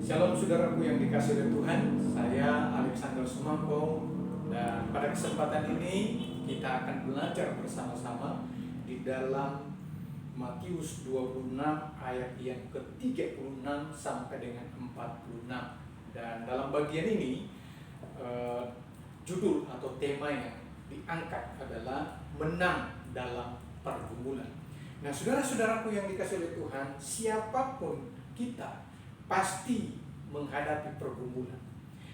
Shalom saudaraku yang dikasihi oleh Tuhan, saya Alexander Sumampo, dan pada kesempatan ini kita akan belajar bersama-sama di dalam Matius 26 ayat yang ke-36 sampai dengan 46. Dan dalam bagian ini judul atau tema yang diangkat adalah menang dalam pergumulan. Nah, saudara-saudaraku yang dikasihi oleh Tuhan, siapapun kita pasti menghadapi pergumulan.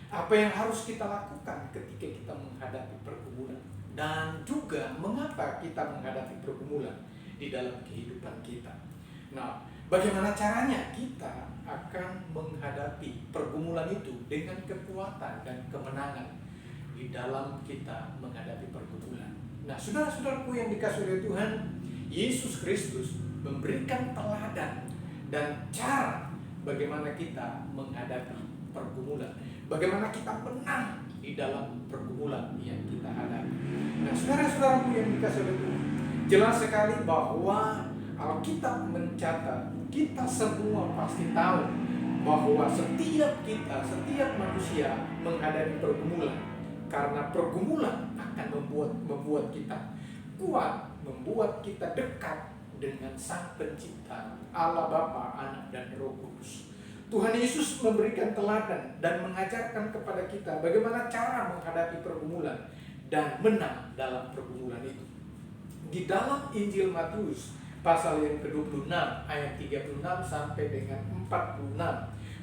Apa yang harus kita lakukan ketika kita menghadapi pergumulan, dan juga mengapa kita menghadapi pergumulan di dalam kehidupan kita. Nah, bagaimana caranya kita akan menghadapi pergumulan itu dengan kekuatan dan kemenangan di dalam kita menghadapi pergumulan. Nah, saudara-saudaraku yang dikasihi oleh Tuhan, Yesus Kristus memberikan teladan dan cara bagaimana kita menghadapi pergumulan, bagaimana kita menang di dalam pergumulan yang kita hadapi. Nah, saudara-saudaraku yang dikasihi oleh Tuhan, jelas sekali bahwa Alkitab mencatat, kita semua pasti tahu bahwa setiap manusia menghadapi pergumulan, karena pergumulan akan membuat kita kuat, membuat kita dekat dengan Sang Pencipta, Allah Bapa, Anak, dan Roh Kudus. Tuhan Yesus memberikan teladan dan mengajarkan kepada kita bagaimana cara menghadapi pergumulan dan menang dalam pergumulan itu. Di dalam Injil Matius pasal yang ke-26 ayat 36 sampai dengan 46,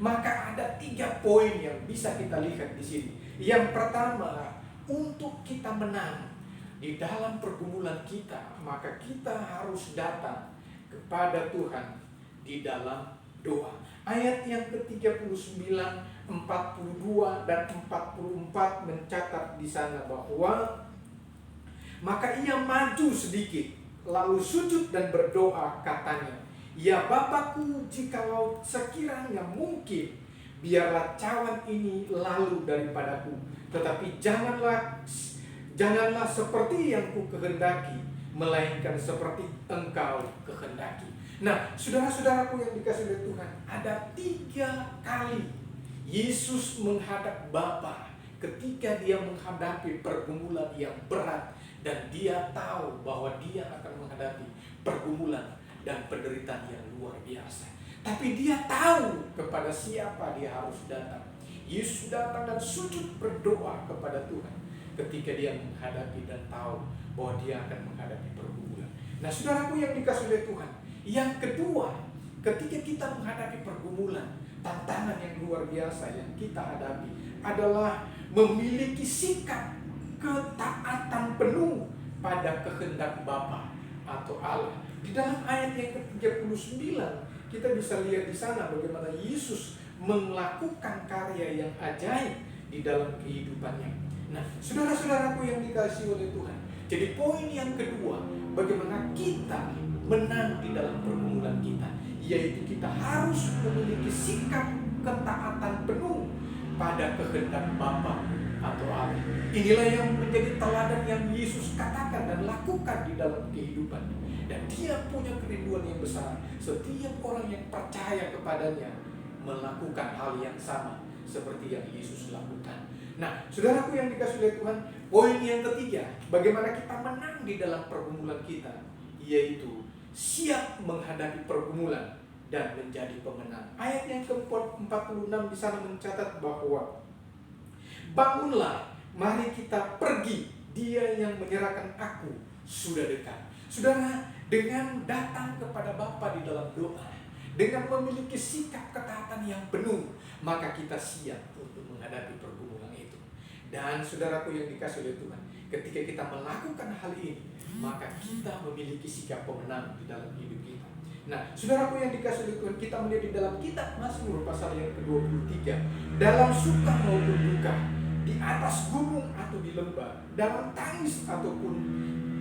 maka ada 3 poin yang bisa kita lihat di sini. Yang pertama, untuk kita menang di dalam pergumulan kita, maka kita harus datang kepada Tuhan di dalam doa. Ayat yang ke-39, 42 dan 44 mencatat di sana bahwa maka ia maju sedikit lalu sujud dan berdoa, katanya, "Ya Bapakku, jikalau sekiranya mungkin, biarlah cawan ini lalu daripadaku, tetapi janganlah seperti yang ku kehendaki, melainkan seperti Engkau kehendaki." Nah, saudara-saudaraku yang dikasihi oleh Tuhan, ada 3 kali Yesus menghadap Bapa ketika dia menghadapi pergumulan yang berat, dan dia tahu bahwa dia akan menghadapi pergumulan dan penderitaan yang luar biasa. Tapi dia tahu kepada siapa dia harus datang. Yesus datang dan sujud berdoa kepada Tuhan ketika dia menghadapi dan tahu bahwa dia akan menghadapi pergumulan. Nah, saudaraku yang dikasihi oleh Tuhan, yang kedua, ketika kita menghadapi pergumulan, tantangan yang luar biasa yang kita hadapi adalah memiliki sikap ketaatan penuh pada kehendak Bapa atau Allah. Di dalam ayat yang ke-39 kita bisa lihat di sana bagaimana Yesus melakukan karya yang ajaib di dalam kehidupannya. Nah, saudara-saudaraku yang dikasihi oleh Tuhan, jadi poin yang kedua, bagaimana kita menang di dalam pergumulan kita, yaitu kita harus memiliki sikap ketaatan penuh pada kehendak Bapa atau Allah. Inilah yang menjadi teladan yang Yesus katakan dan lakukan di dalam kehidupan. Dan dia punya kerinduan yang besar, setiap orang yang percaya kepadanya melakukan hal yang sama seperti yang Yesus lakukan. Nah, saudaraku yang dikasihi oleh Tuhan, poin yang ketiga, bagaimana kita menang di dalam pergumulan kita, yaitu siap menghadapi pergumulan dan menjadi pemenang. Ayat yang ke-46 di sana mencatat bahwa bangunlah, mari kita pergi, dia yang menyerahkan aku sudah dekat. Saudara, dengan datang kepada Bapa di dalam doa, dengan memiliki sikap ketaatan yang penuh, maka kita siap untuk menghadapi pergumulan itu. Dan saudaraku yang dikasihi oleh Tuhan, ketika kita melakukan hal ini, maka kita memiliki sikap pemenang di dalam hidup kita. Nah, saudaraku yang dikasihi oleh Tuhan, kita melihat di dalam kitab Mazmur pasal yang ke-23, dalam suka maupun duka, di atas gunung atau di lembah, dalam tangis ataupun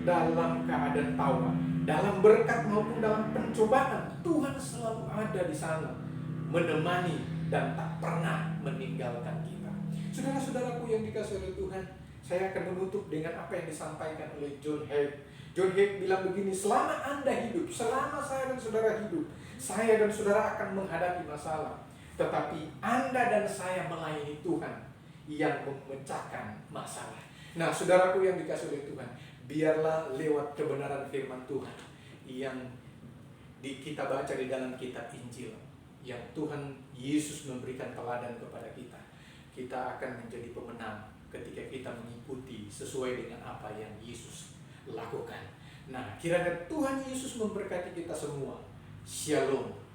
dalam keadaan tawa, dalam berkat maupun dalam pencobaan, Tuhan selalu ada di sana, menemani dan tak pernah meninggalkan kita. Saudara-saudaraku yang dikasihi oleh Tuhan, saya akan menutup dengan apa yang disampaikan oleh John Hague. John Hague bilang begini, selama Anda hidup, selama saya dan saudara hidup, saya dan saudara akan menghadapi masalah. tetapi Anda dan saya melayani Tuhan yang memecahkan masalah. Nah, saudaraku yang dikasihi oleh Tuhan, biarlah lewat kebenaran firman Tuhan yang kita baca di dalam kitab Injil, yang Tuhan Yesus memberikan teladan kepada kita, kita akan menjadi pemenang ketika kita mengikuti sesuai dengan apa yang Yesus lakukan. Nah, kiranya Tuhan Yesus memberkati kita semua. Shalom.